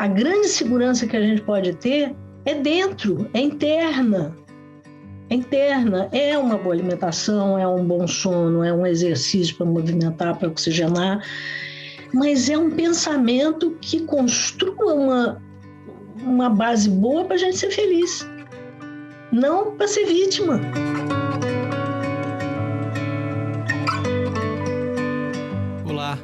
grande segurança que a gente pode ter é dentro, é interna. É interna, é uma boa alimentação, é um bom sono, é um exercício para movimentar, para oxigenar, mas é um pensamento que construa uma base boa para a gente ser feliz, não para ser vítima. Olá,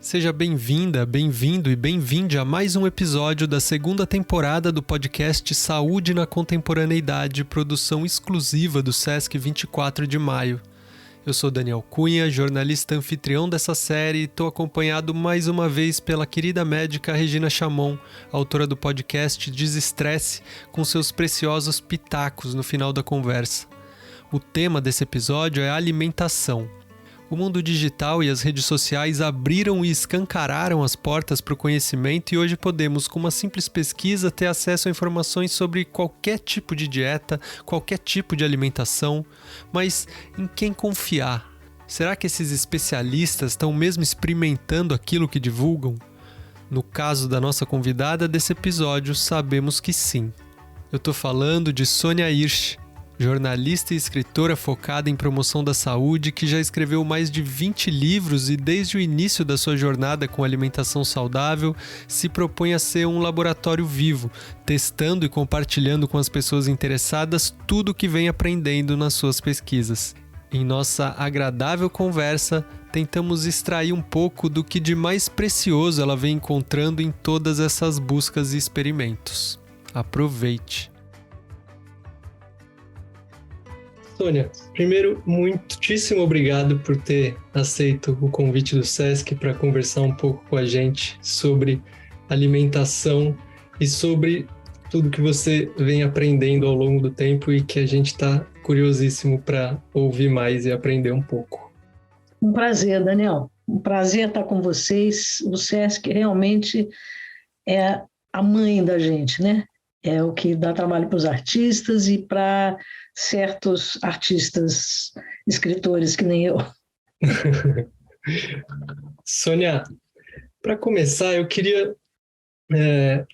seja bem-vinda, bem-vindo e bem-vinde a mais um episódio da segunda temporada do podcast Saúde na Contemporaneidade, produção exclusiva do Sesc 24 de Maio. Eu sou Daniel Cunha, jornalista anfitrião dessa série, e estou acompanhado mais uma vez pela querida médica Regina Chamon, autora do podcast Desestresse, com seus preciosos pitacos no final da conversa. O tema desse episódio é alimentação. O mundo digital e as redes sociais abriram e escancararam as portas para o conhecimento e hoje podemos, com uma simples pesquisa, ter acesso a informações sobre qualquer tipo de dieta, qualquer tipo de alimentação. Mas em quem confiar? Será que esses especialistas estão mesmo experimentando aquilo que divulgam? No caso da nossa convidada desse episódio, sabemos que sim. Eu estou falando de Sônia Hirsch, jornalista e escritora focada em promoção da saúde, que já escreveu mais de 20 livros e desde o início da sua jornada com alimentação saudável, se propõe a ser um laboratório vivo, testando e compartilhando com as pessoas interessadas tudo o que vem aprendendo nas suas pesquisas. Em nossa agradável conversa, tentamos extrair um pouco do que de mais precioso ela vem encontrando em todas essas buscas e experimentos. Aproveite! Sônia, primeiro, muitíssimo obrigado por ter aceito o convite do Sesc para conversar um pouco com a gente sobre alimentação e sobre tudo que você vem aprendendo ao longo do tempo e que a gente está curiosíssimo para ouvir mais e aprender um pouco. Um prazer, Daniel. Um prazer estar com vocês. O Sesc realmente é a mãe da gente, né? É o que dá trabalho para os artistas e para certos artistas, escritores que nem eu. Sônia, para começar, eu queria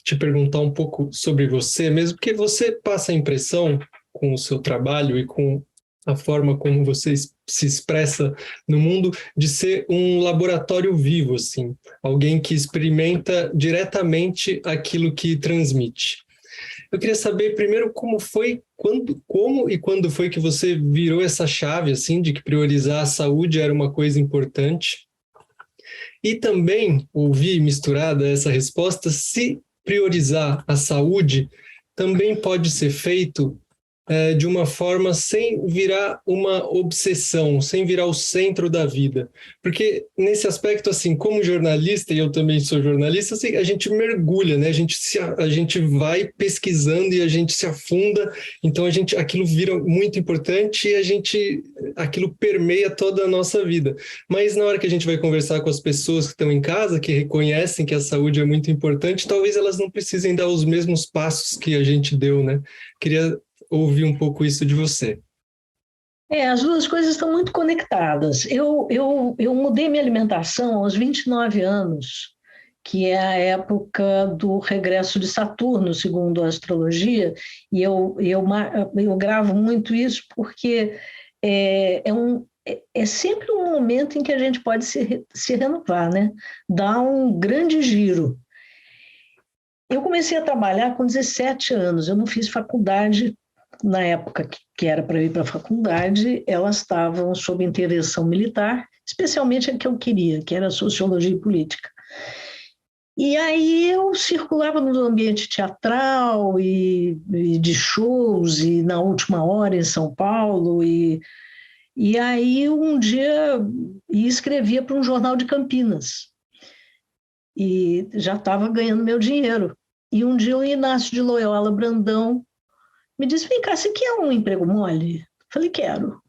te perguntar um pouco sobre você, mesmo porque você passa a impressão com o seu trabalho e com a forma como você se expressa no mundo de ser um laboratório vivo, assim, alguém que experimenta diretamente aquilo que transmite. Eu queria saber primeiro como e quando foi que você virou essa chave, assim, de que priorizar a saúde era uma coisa importante. E também ouvir misturada essa resposta, se priorizar a saúde também pode ser feito de uma forma sem virar uma obsessão, sem virar o centro da vida. Porque nesse aspecto, assim, como jornalista, e eu também sou jornalista, assim, a gente mergulha, né? A gente vai pesquisando e a gente se afunda, então aquilo vira muito importante e aquilo permeia toda a nossa vida. Mas na hora que a gente vai conversar com as pessoas que estão em casa, que reconhecem que a saúde é muito importante, talvez elas não precisem dar os mesmos passos que a gente deu, né? Queria ouvir um pouco isso de você. As duas coisas estão muito conectadas. Eu mudei minha alimentação aos 29 anos, que é a época do regresso de Saturno, segundo a astrologia, e eu gravo muito isso porque é sempre um momento em que a gente pode se renovar, né? Dar um grande giro. Eu comecei a trabalhar com 17 anos, eu não fiz faculdade. Na época que era para ir para a faculdade, elas estavam sob intervenção militar, especialmente a que eu queria, que era Sociologia e Política. E aí eu circulava no ambiente teatral e de shows, e na Última Hora em São Paulo, e aí um dia escrevia para um jornal de Campinas, e já estava ganhando meu dinheiro. E um dia o Inácio de Loyola Brandão me disse: vem cá, você quer um emprego mole? Falei: quero.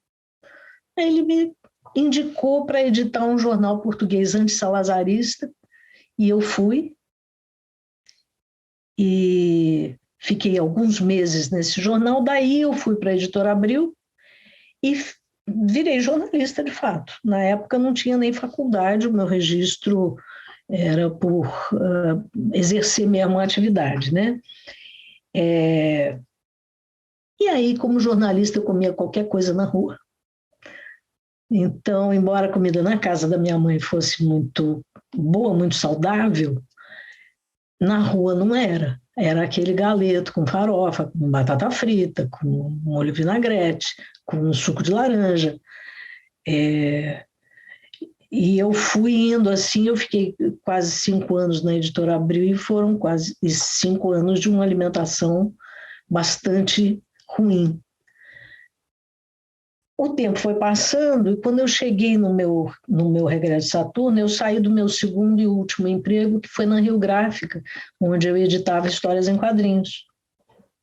Aí ele me indicou para editar um jornal português antissalazarista, e eu fui. E fiquei alguns meses nesse jornal. Daí eu fui para a Editora Abril e virei jornalista de fato. Na época não tinha nem faculdade, o meu registro era por exercer mesmo a atividade, né? E aí, como jornalista, eu comia qualquer coisa na rua. Então, embora a comida na casa da minha mãe fosse muito boa, muito saudável, na rua não era. Era aquele galeto com farofa, com batata frita, com molho vinagrete, com suco de laranja. E eu fui indo assim, eu fiquei quase 5 anos na Editora Abril e foram quase 5 anos de uma alimentação bastante ruim. O tempo foi passando e quando eu cheguei no meu regresso de Saturno, eu saí do meu segundo e último emprego, que foi na Rio Gráfica, onde eu editava histórias em quadrinhos.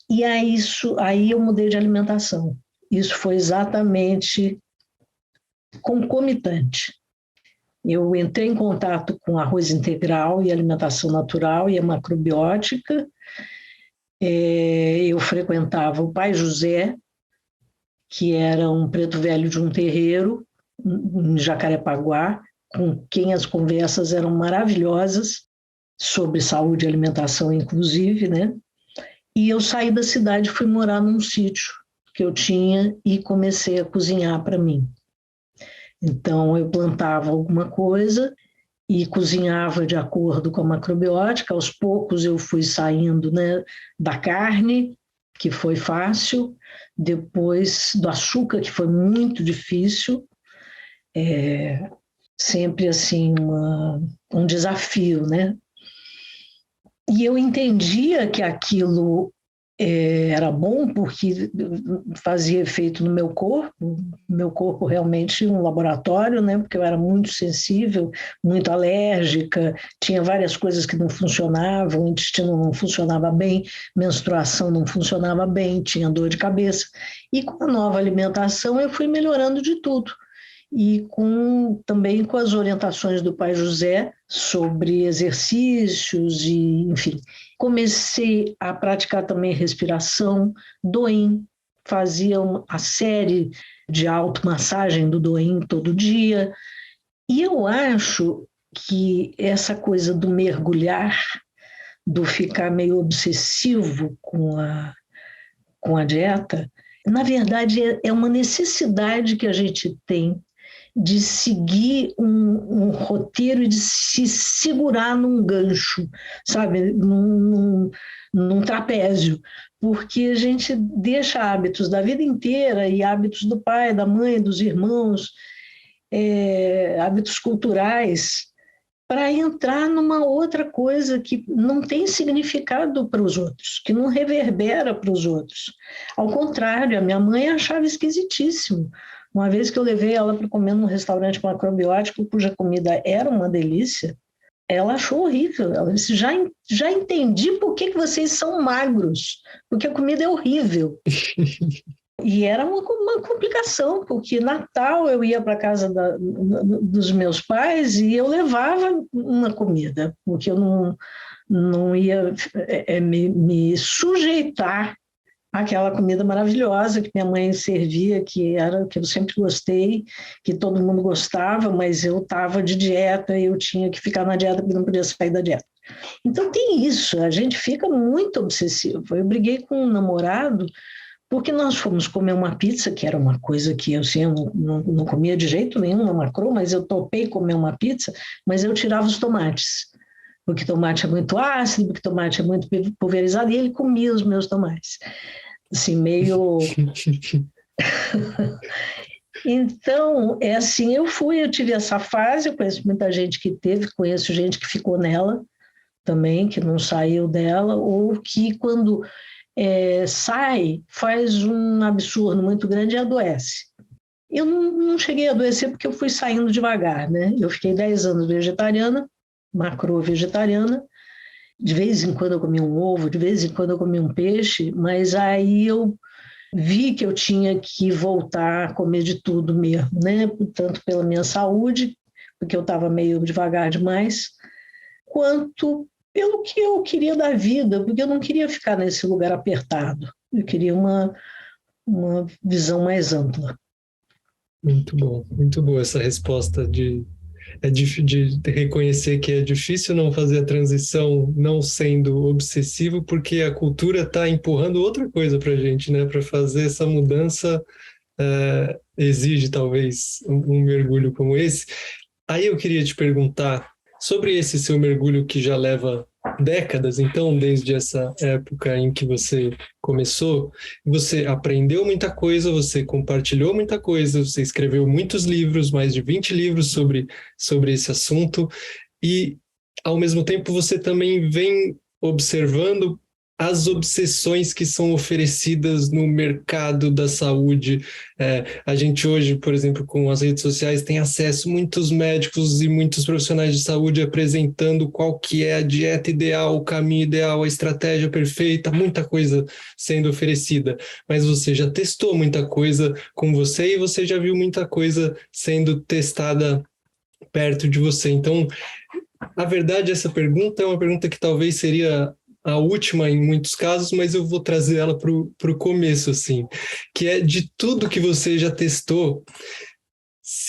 E aí eu mudei de alimentação. Isso foi exatamente concomitante. Eu entrei em contato com arroz integral e alimentação natural e a macrobiótica. Eu frequentava o Pai José, que era um preto velho de um terreiro, em Jacarepaguá, com quem as conversas eram maravilhosas, sobre saúde e alimentação, inclusive, né? E eu saí da cidade e fui morar num sítio que eu tinha e comecei a cozinhar para mim. Então, eu plantava alguma coisa e cozinhava de acordo com a macrobiótica. Aos poucos eu fui saindo, né, da carne, que foi fácil, depois do açúcar, que foi muito difícil, sempre assim um desafio, né? E eu entendia que aquilo era bom porque fazia efeito no meu corpo realmente um laboratório, né? Porque eu era muito sensível, muito alérgica, tinha várias coisas que não funcionavam, o intestino não funcionava bem, menstruação não funcionava bem, tinha dor de cabeça. E com a nova alimentação eu fui melhorando de tudo. E também com as orientações do Pai José sobre exercícios e, enfim. Comecei a praticar também respiração, Doim, fazia a série de automassagem do Doim todo dia. E eu acho que essa coisa do mergulhar, do ficar meio obsessivo com a dieta, na verdade é uma necessidade que a gente tem de seguir um roteiro e de se segurar num gancho, sabe, num trapézio, porque a gente deixa hábitos da vida inteira e hábitos do pai, da mãe, dos irmãos, hábitos culturais, para entrar numa outra coisa que não tem significado para os outros, que não reverbera para os outros. Ao contrário, a minha mãe achava esquisitíssimo. Uma vez que eu levei ela para comer num restaurante macrobiótico, cuja comida era uma delícia, ela achou horrível. Ela disse, já entendi por que vocês são magros, porque a comida é horrível. E era uma complicação, porque Natal eu ia para a casa dos meus pais e eu levava uma comida, porque eu não ia me sujeitar àquela comida maravilhosa que minha mãe servia, que era que eu sempre gostei, que todo mundo gostava, mas eu estava de dieta e eu tinha que ficar na dieta porque não podia sair da dieta. Então tem isso, a gente fica muito obsessivo. Eu briguei com um namorado porque nós fomos comer uma pizza, que era uma coisa que eu não comia de jeito nenhum na macro, mas eu topei comer uma pizza, mas eu tirava os tomates, porque tomate é muito ácido, porque tomate é muito pulverizado, e ele comia os meus tomates. Assim, meio... Então, assim, eu tive essa fase, eu conheço muita gente que teve, conheço gente que ficou nela também, que não saiu dela, ou que quando sai, faz um absurdo muito grande e adoece. Eu não cheguei a adoecer porque eu fui saindo devagar, né? Eu fiquei 10 anos vegetariana, macro-vegetariana, de vez em quando eu comia um ovo, de vez em quando eu comia um peixe, mas aí eu vi que eu tinha que voltar a comer de tudo mesmo, né? Tanto pela minha saúde, porque eu estava meio devagar demais, quanto pelo que eu queria da vida, porque eu não queria ficar nesse lugar apertado, eu queria uma visão mais ampla. Muito bom, muito boa essa resposta de reconhecer que é difícil não fazer a transição não sendo obsessivo, porque a cultura está empurrando outra coisa para a gente, né? Para fazer essa mudança exige talvez um mergulho como esse. Aí eu queria te perguntar sobre esse seu mergulho que já leva décadas, então, desde essa época em que você começou, você aprendeu muita coisa, você compartilhou muita coisa, você escreveu muitos livros, mais de 20 livros sobre esse assunto, e, ao mesmo tempo, você também vem observando as obsessões que são oferecidas no mercado da saúde. A gente hoje, por exemplo, com as redes sociais, tem acesso a muitos médicos e muitos profissionais de saúde apresentando qual que é a dieta ideal, o caminho ideal, a estratégia perfeita, muita coisa sendo oferecida. Mas você já testou muita coisa com você e você já viu muita coisa sendo testada perto de você. Então, na verdade, essa pergunta é uma pergunta que talvez seria a última em muitos casos, mas eu vou trazer ela para o começo, assim, que é de tudo que você já testou.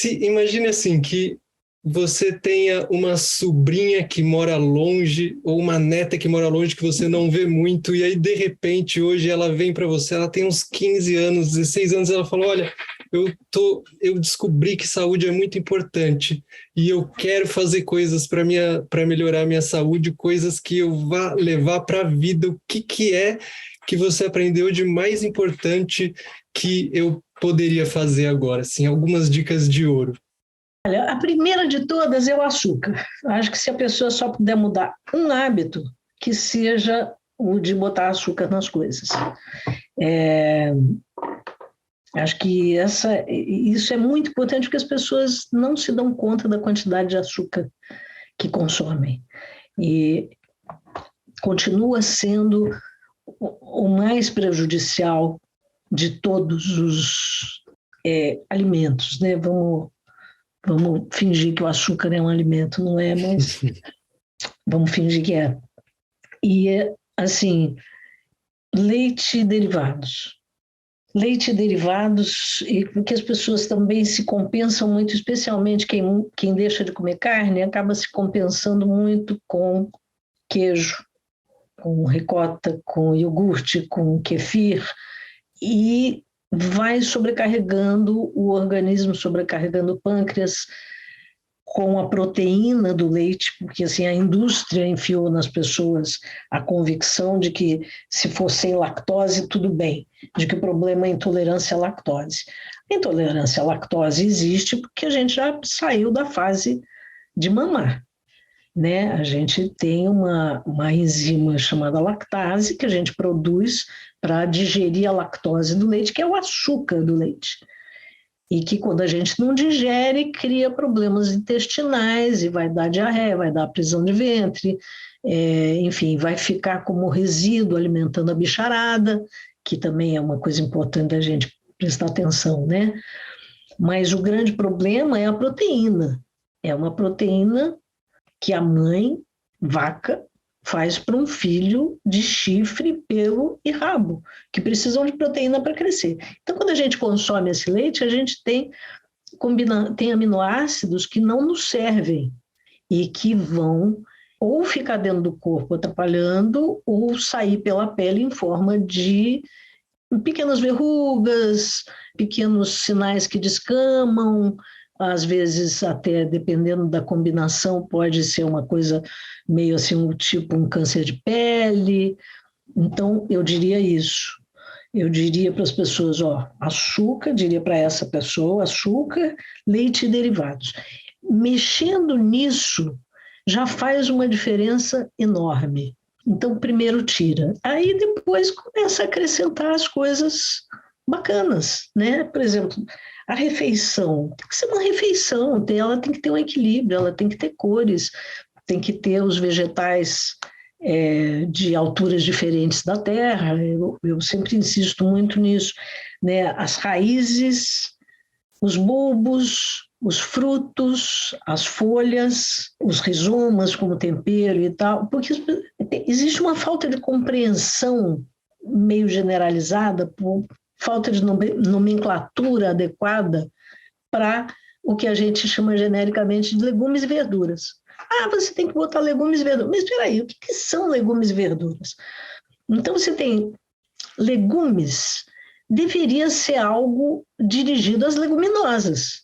Imagine assim, que você tenha uma sobrinha que mora longe ou uma neta que mora longe que você não vê muito, e aí de repente hoje ela vem para você, ela tem uns 15 anos, 16 anos, ela fala, olha, eu descobri que saúde é muito importante e eu quero fazer coisas para melhorar a minha saúde, coisas que eu vá levar para a vida. O que é que você aprendeu de mais importante que eu poderia fazer agora? Assim, algumas dicas de ouro. Olha, a primeira de todas é o açúcar. Acho que se a pessoa só puder mudar um hábito, que seja o de botar açúcar nas coisas. Acho que isso é muito importante, porque as pessoas não se dão conta da quantidade de açúcar que consomem. E continua sendo o mais prejudicial de todos os alimentos, né? Vamos fingir que o açúcar é um alimento, não é, mas vamos fingir que é. E, assim, leite e derivados. Leite e derivados, e porque as pessoas também se compensam muito, especialmente quem deixa de comer carne, acaba se compensando muito com queijo, com ricota, com iogurte, com kefir, e vai sobrecarregando o organismo, sobrecarregando o pâncreas com a proteína do leite, porque assim, a indústria enfiou nas pessoas a convicção de que se for sem lactose, tudo bem, de que o problema é a intolerância à lactose. A intolerância à lactose existe porque a gente já saiu da fase de mamar, né? A gente tem uma enzima chamada lactase que a gente produz para digerir a lactose do leite, que é o açúcar do leite. E que quando a gente não digere, cria problemas intestinais e vai dar diarreia, vai dar prisão de ventre, enfim, vai ficar como resíduo alimentando a bicharada, que também é uma coisa importante da gente prestar atenção, né? Mas o grande problema é a proteína. É uma proteína que a mãe, vaca, faz para um filho de chifre, pelo e rabo, que precisam de proteína para crescer. Então, quando a gente consome esse leite, a gente tem aminoácidos que não nos servem e que vão ou ficar dentro do corpo atrapalhando ou sair pela pele em forma de pequenas verrugas, pequenos sinais que descamam, às vezes até dependendo da combinação pode ser uma coisa meio assim, tipo um câncer de pele. Então eu diria isso, eu diria para as pessoas, açúcar, diria para essa pessoa, açúcar, leite e derivados. Mexendo nisso já faz uma diferença enorme. Então primeiro tira, aí depois começa a acrescentar as coisas bacanas, né? Por exemplo, a refeição, tem que ser uma refeição, ela tem que ter um equilíbrio, ela tem que ter cores, tem que ter os vegetais de alturas diferentes da terra, eu sempre insisto muito nisso, né? As raízes, os bulbos, os frutos, as folhas, os rizomas como tempero e tal, porque existe uma falta de compreensão meio generalizada por falta de nomenclatura adequada para o que a gente chama genericamente de legumes e verduras. Ah, você tem que botar legumes e verduras. Mas espera aí, o que são legumes e verduras? Então, você tem legumes, deveria ser algo dirigido às leguminosas.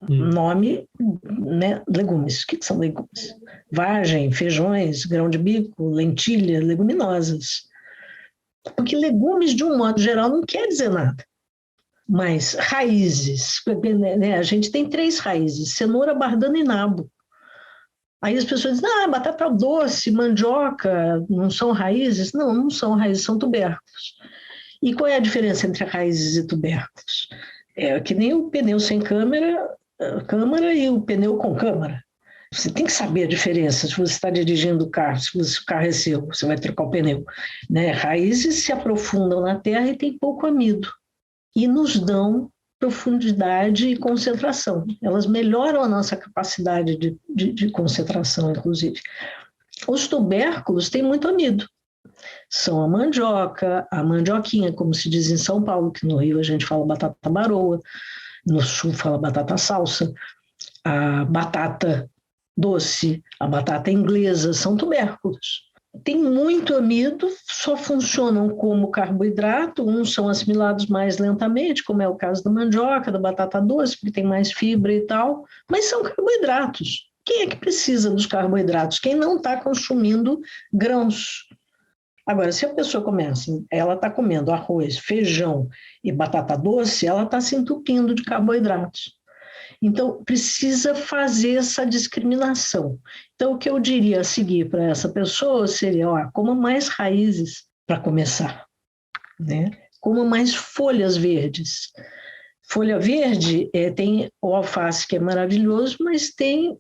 Nome, né? Legumes. O que são legumes? Vagem, feijões, grão de bico, lentilha, leguminosas. Porque legumes, de um modo geral, não quer dizer nada. Mas raízes, né? A gente tem 3 raízes: cenoura, bardana e nabo. Aí as pessoas dizem, batata doce, mandioca, não são raízes? Não, não são raízes, são tubérculos. E qual é a diferença entre raízes e tubérculos? É que nem o pneu sem câmara e o pneu com câmara. Você tem que saber a diferença se você está dirigindo o carro, se o carro é seu, você vai trocar o pneu. Né? Raízes se aprofundam na terra e têm pouco amido. E nos dão profundidade e concentração. Elas melhoram a nossa capacidade de concentração, inclusive. Os tubérculos têm muito amido. São a mandioca, a mandioquinha, como se diz em São Paulo, que no Rio a gente fala batata baroa, no Sul fala batata salsa, a batata doce, a batata inglesa, são tubérculos. Tem muito amido, só funcionam como carboidrato, uns são assimilados mais lentamente, como é o caso da mandioca, da batata doce, porque tem mais fibra e tal, mas são carboidratos. Quem é que precisa dos carboidratos? Quem não está consumindo grãos. Agora, se a pessoa começa, ela está comendo arroz, feijão e batata doce, ela está se entupindo de carboidratos. Então, precisa fazer essa discriminação. Então, o que eu diria a seguir para essa pessoa seria, coma mais raízes para começar, né? Coma mais folhas verdes. Folha verde tem o alface, que é maravilhoso, mas tem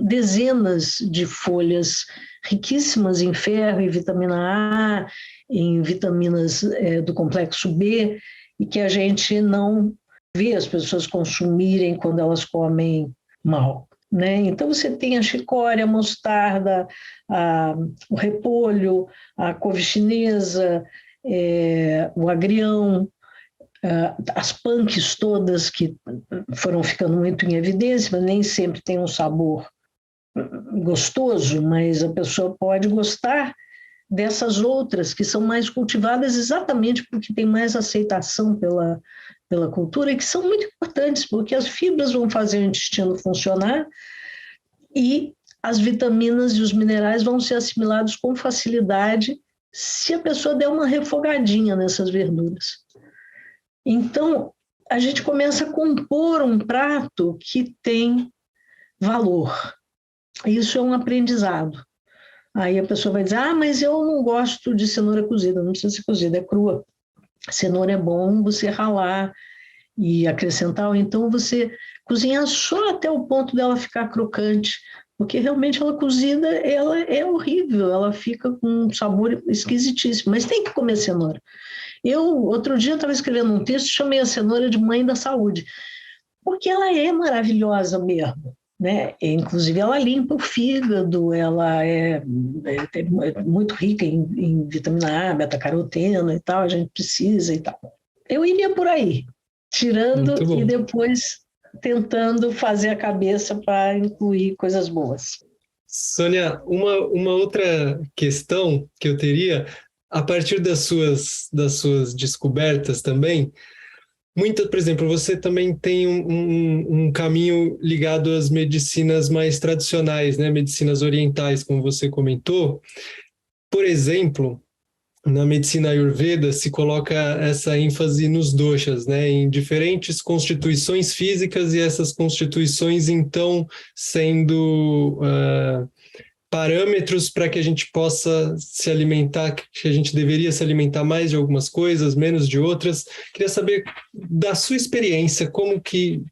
dezenas de folhas riquíssimas em ferro, em vitamina A, em vitaminas do complexo B, e que a gente não vê as pessoas consumirem quando elas comem mal. Né? Então, você tem a chicória, a mostarda, o repolho, a couve chinesa, o agrião, as punks todas que foram ficando muito em evidência, mas nem sempre tem um sabor gostoso, mas a pessoa pode gostar dessas outras que são mais cultivadas exatamente porque tem mais aceitação pela cultura e que são muito importantes, porque as fibras vão fazer o intestino funcionar e as vitaminas e os minerais vão ser assimilados com facilidade se a pessoa der uma refogadinha nessas verduras. Então, a gente começa a compor um prato que tem valor. Isso é um aprendizado. Aí a pessoa vai dizer, mas eu não gosto de cenoura cozida. Não precisa ser cozida, é crua. Cenoura é bom você ralar e acrescentar, ou então você cozinhar só até o ponto dela ficar crocante, porque realmente ela cozida, ela é horrível, ela fica com um sabor esquisitíssimo, mas tem que comer cenoura. Outro dia, eu estava escrevendo um texto, chamei a cenoura de mãe da saúde, porque ela é maravilhosa mesmo. Né? Inclusive, ela limpa o fígado, ela é muito rica em vitamina A, beta-caroteno e tal, a gente precisa e tal. Eu iria por aí, tirando e depois tentando fazer a cabeça para incluir coisas boas. Sônia, uma outra questão que eu teria, a partir das suas descobertas também, por exemplo, você também tem um caminho ligado às medicinas mais tradicionais, né? Medicinas orientais, como você comentou. Por exemplo, na medicina Ayurveda se coloca essa ênfase nos doshas, né? Em diferentes constituições físicas, e essas constituições, então, sendo parâmetros para que a gente possa se alimentar, que a gente deveria se alimentar mais de algumas coisas, menos de outras. Queria saber da sua experiência, como que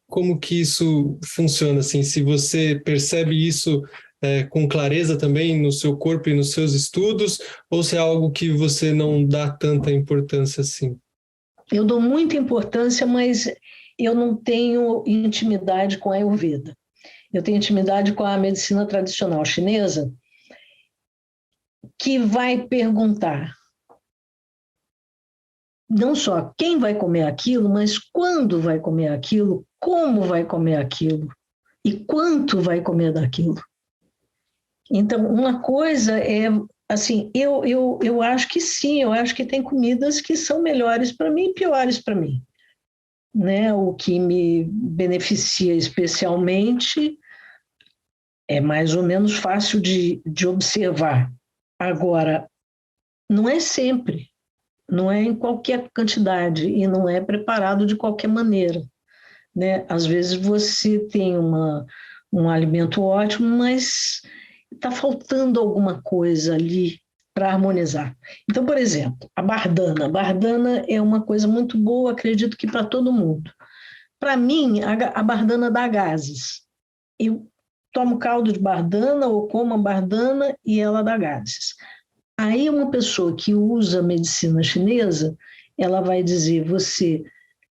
isso funciona, assim, se você percebe isso com clareza também no seu corpo e nos seus estudos, ou se é algo que você não dá tanta importância assim? Eu dou muita importância, mas eu não tenho intimidade com a Ayurveda. Eu tenho intimidade com a medicina tradicional chinesa, que vai perguntar não só quem vai comer aquilo, mas quando vai comer aquilo, como vai comer aquilo e quanto vai comer daquilo. Então, uma coisa é, assim, eu acho que sim, eu acho que tem comidas que são melhores para mim e piores para mim. Né? O que me beneficia especialmente é mais ou menos fácil de observar. Agora, não é sempre, não é em qualquer quantidade e não é preparado de qualquer maneira. Né? Às vezes você tem um alimento ótimo, mas está faltando alguma coisa ali para harmonizar. Então, por exemplo, a bardana. A bardana é uma coisa muito boa, acredito que para todo mundo. Para mim, a bardana dá gases. Eu tomo caldo de bardana ou como a bardana e ela dá gases. Aí uma pessoa que usa medicina chinesa, ela vai dizer, você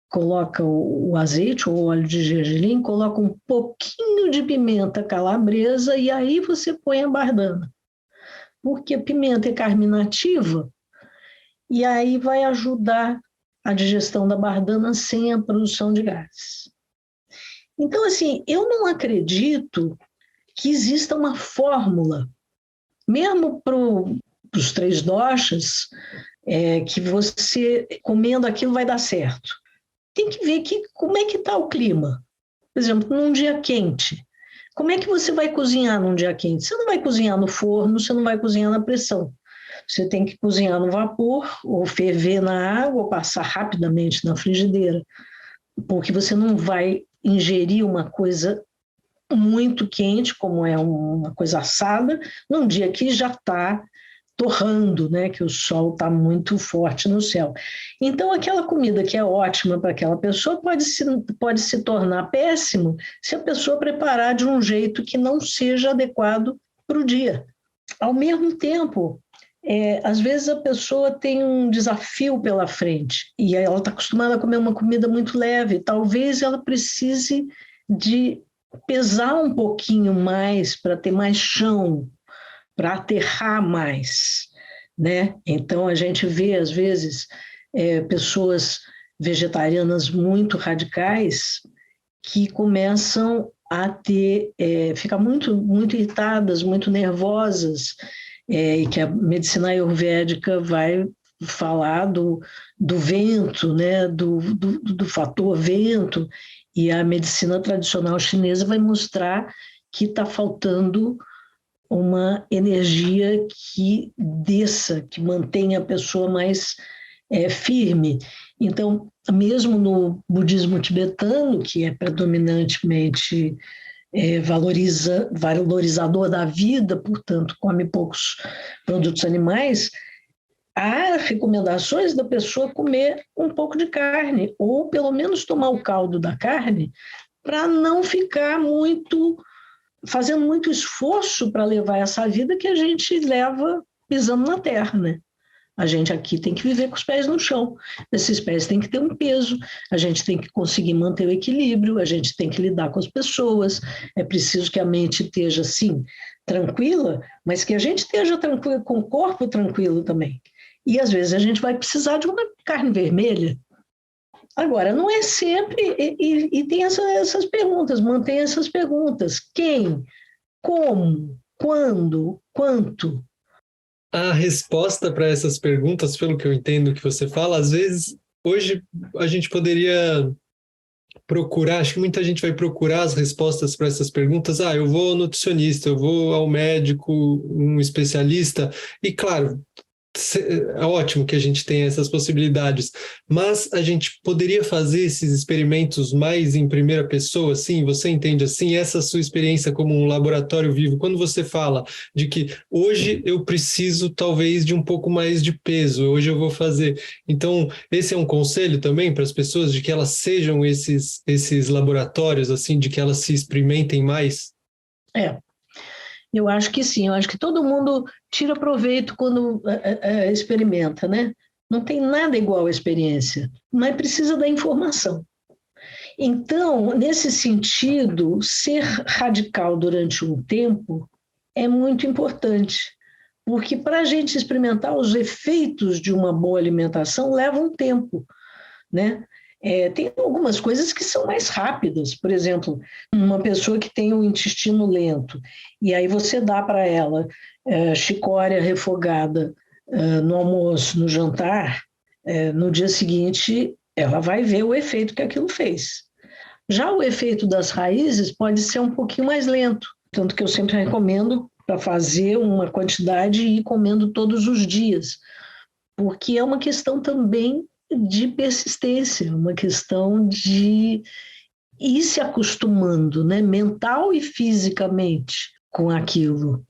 coloca o azeite ou o óleo de gergelim, coloca um pouquinho de pimenta calabresa e aí você põe a bardana. Porque a pimenta é carminativa e aí vai ajudar a digestão da bardana sem a produção de gases. Então, assim, eu não acredito que exista uma fórmula, mesmo para os 3 doshas, que você comendo aquilo vai dar certo. Tem que ver como é que está o clima. Por exemplo, num dia quente, como é que você vai cozinhar num dia quente? Você não vai cozinhar no forno, você não vai cozinhar na pressão. Você tem que cozinhar no vapor, ou ferver na água, ou passar rapidamente na frigideira, porque você não vai ingerir uma coisa muito quente, como é uma coisa assada, num dia que já está torrando, né, que o sol está muito forte no céu. Então, aquela comida que é ótima para aquela pessoa pode se tornar péssimo se a pessoa preparar de um jeito que não seja adequado para o dia. Ao mesmo tempo, às vezes a pessoa tem um desafio pela frente e ela está acostumada a comer uma comida muito leve, talvez ela precise de pesar um pouquinho mais para ter mais chão, para aterrar mais, né? Então a gente vê às vezes pessoas vegetarianas muito radicais que começam a ficar muito irritadas, muito nervosas, e que a medicina ayurvédica vai falar do vento, né? do fator vento, e a medicina tradicional chinesa vai mostrar que está faltando uma energia que desça, que mantenha a pessoa mais firme. Então, mesmo no budismo tibetano, que é predominantemente valorizador da vida, portanto, come poucos produtos animais, há recomendações da pessoa comer um pouco de carne, ou pelo menos tomar o caldo da carne, para não ficar fazendo muito esforço para levar essa vida que a gente leva pisando na terra, né? A gente aqui tem que viver com os pés no chão. Esses pés têm que ter um peso, a gente tem que conseguir manter o equilíbrio, a gente tem que lidar com as pessoas, é preciso que a mente esteja, assim, tranquila, mas que a gente esteja tranquila, com o corpo tranquilo também. E, às vezes, a gente vai precisar de uma carne vermelha. Agora, não é sempre, e tem essas perguntas, mantém essas perguntas. Quem? Como? Quando? Quanto? A resposta para essas perguntas, pelo que eu entendo que você fala, às vezes, hoje a gente poderia procurar, acho que muita gente vai procurar as respostas para essas perguntas. Eu vou ao nutricionista, eu vou ao médico, um especialista, e claro, é ótimo que a gente tenha essas possibilidades, mas a gente poderia fazer esses experimentos mais em primeira pessoa, assim, você entende assim, essa sua experiência como um laboratório vivo, quando você fala de que hoje eu preciso talvez de um pouco mais de peso, hoje eu vou fazer, então esse é um conselho também para as pessoas de que elas sejam esses laboratórios, assim, de que elas se experimentem mais? Eu acho que sim, eu acho que todo mundo tira proveito quando experimenta, né? Não tem nada igual à experiência, mas precisa da informação. Então, nesse sentido, ser radical durante um tempo é muito importante, porque para a gente experimentar os efeitos de uma boa alimentação leva um tempo, né? Tem algumas coisas que são mais rápidas. Por exemplo, uma pessoa que tem o intestino lento, e aí você dá para ela chicória refogada no almoço, no jantar, no dia seguinte ela vai ver o efeito que aquilo fez. Já o efeito das raízes pode ser um pouquinho mais lento, tanto que eu sempre recomendo para fazer uma quantidade e ir comendo todos os dias, porque é uma questão também de persistência, uma questão de ir se acostumando, né, mental e fisicamente com aquilo.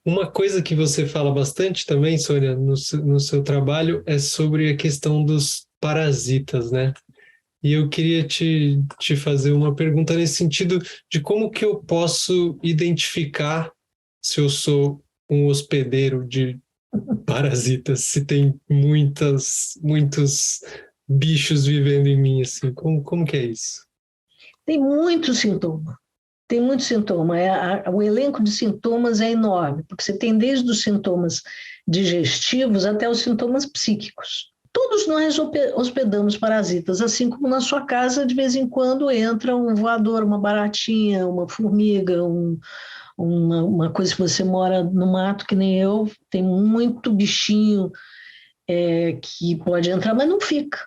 Uma coisa que você fala bastante também, Sônia, no seu trabalho, é sobre a questão dos parasitas, né? E eu queria te fazer uma pergunta nesse sentido de como que eu posso identificar se eu sou um hospedeiro de parasitas, se tem muitos bichos vivendo em mim, assim, como que é isso? Tem muito sintoma. Tem muito sintoma. O elenco de sintomas é enorme, porque você tem desde os sintomas digestivos até os sintomas psíquicos. Todos nós hospedamos parasitas, assim como na sua casa, de vez em quando, entra um voador, uma baratinha, uma formiga, uma coisa que você mora no mato, que nem eu, tem muito bichinho que pode entrar, mas não fica.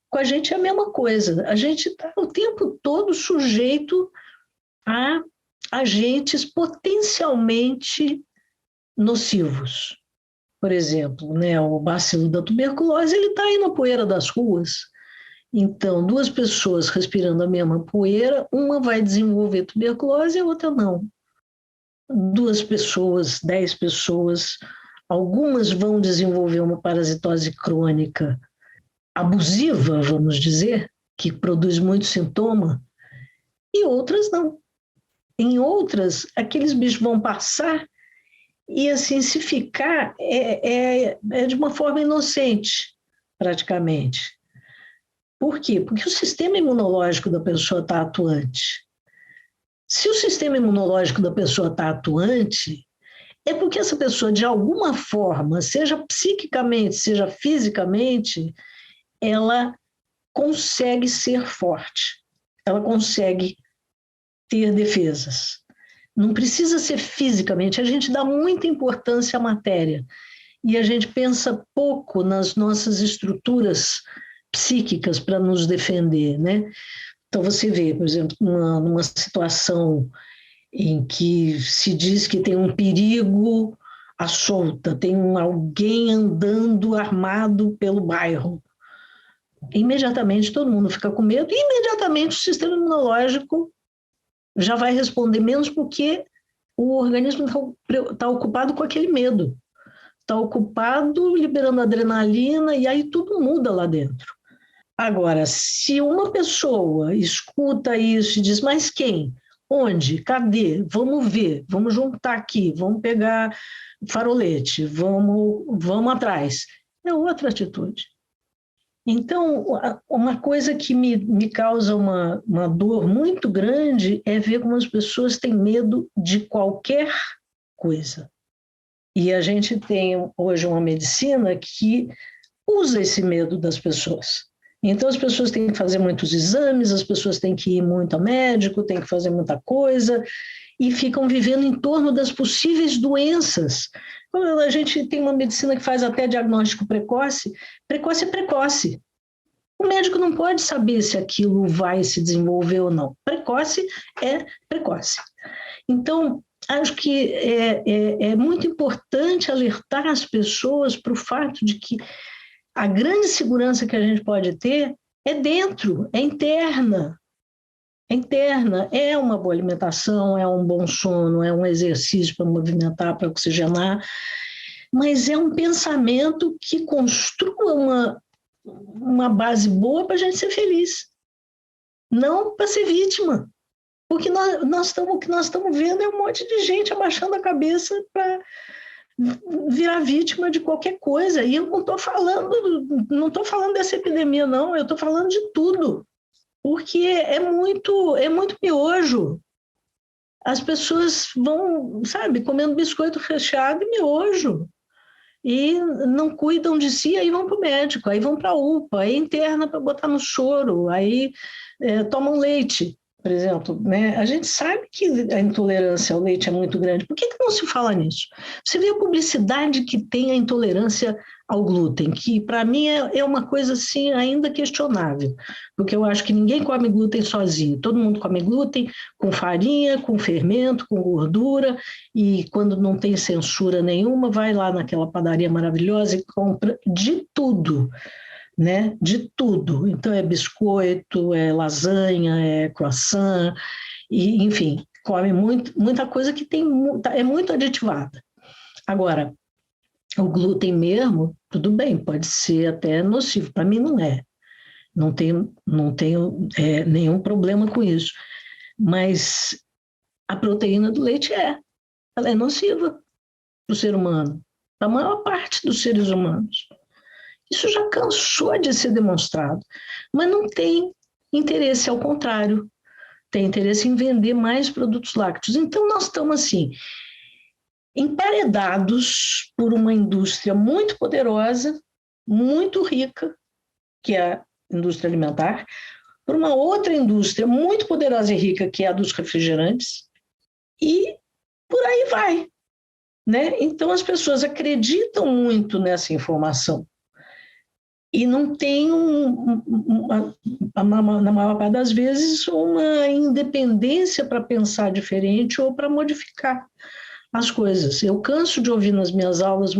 Com a gente é a mesma coisa. A gente está o tempo todo sujeito a agentes potencialmente nocivos. Por exemplo, né, o bacilo da tuberculose, ele está aí na poeira das ruas. Então, duas pessoas respirando a mesma poeira, uma vai desenvolver tuberculose e a outra não. 2 pessoas, 10 pessoas, algumas vão desenvolver uma parasitose crônica abusiva, vamos dizer, que produz muito sintoma, e outras não. Em outras, aqueles bichos vão passar e, assim, se ficar, é de uma forma inocente, praticamente. Por quê? Porque o sistema imunológico da pessoa está atuante. Se o sistema imunológico da pessoa está atuante, é porque essa pessoa, de alguma forma, seja psiquicamente, seja fisicamente, ela consegue ser forte, ela consegue ter defesas. Não precisa ser fisicamente, a gente dá muita importância à matéria e a gente pensa pouco nas nossas estruturas psíquicas para nos defender, né? Então você vê, por exemplo, numa situação em que se diz que tem um perigo à solta, tem alguém andando armado pelo bairro. Imediatamente todo mundo fica com medo e imediatamente o sistema imunológico já vai responder menos porque o organismo está ocupado com aquele medo, está ocupado liberando adrenalina e aí tudo muda lá dentro. Agora, se uma pessoa escuta isso e diz, mas quem? Onde? Cadê? Vamos ver, vamos juntar aqui, vamos pegar farolete, vamos atrás. É outra atitude. Então, uma coisa que me causa uma dor muito grande é ver como as pessoas têm medo de qualquer coisa. E a gente tem hoje uma medicina que usa esse medo das pessoas. Então, as pessoas têm que fazer muitos exames, as pessoas têm que ir muito a médico, têm que fazer muita coisa, e ficam vivendo em torno das possíveis doenças. A gente tem uma medicina que faz até diagnóstico precoce. Precoce é precoce. O médico não pode saber se aquilo vai se desenvolver ou não. Precoce é precoce. Então, acho que é muito importante alertar as pessoas para o fato de que a grande segurança que a gente pode ter é dentro, é interna. É interna, é uma boa alimentação, é um bom sono, é um exercício para movimentar, para oxigenar, mas é um pensamento que construa uma base boa para a gente ser feliz, não para ser vítima. Porque o que nós estamos vendo é um monte de gente abaixando a cabeça para virar vítima de qualquer coisa. E eu não estou falando dessa epidemia, não, eu estou falando de tudo. Porque é muito miojo. As pessoas vão, sabe, comendo biscoito recheado e miojo. e não cuidam de si, aí vão para o médico, aí vão para a UPA, aí interna para botar no soro, aí tomam leite, por exemplo, né? A gente sabe que a intolerância ao leite é muito grande. Por que não se fala nisso? Você vê a publicidade que tem a intolerância ao glúten, que para mim é uma coisa assim ainda questionável, porque eu acho que ninguém come glúten sozinho, todo mundo come glúten com farinha, com fermento, com gordura, e quando não tem censura nenhuma, vai lá naquela padaria maravilhosa e compra de tudo, né? De tudo. Então é biscoito, é lasanha, é croissant, e, enfim, come muita coisa que é muito aditivada. Agora, o glúten mesmo, tudo bem, pode ser até nocivo. Para mim não é. Não tenho nenhum problema com isso. Mas a proteína do leite ela é nociva para o ser humano, para a maior parte dos seres humanos. Isso já cansou de ser demonstrado, mas não tem interesse, ao contrário, tem interesse em vender mais produtos lácteos. Então, nós estamos assim, emparedados por uma indústria muito poderosa, muito rica, que é a indústria alimentar, por uma outra indústria muito poderosa e rica, que é a dos refrigerantes, e por aí vai, né? Então, as pessoas acreditam muito nessa informação e não tem, na maior parte das vezes, uma independência para pensar diferente ou para modificar as coisas. Eu canso de ouvir nas minhas aulas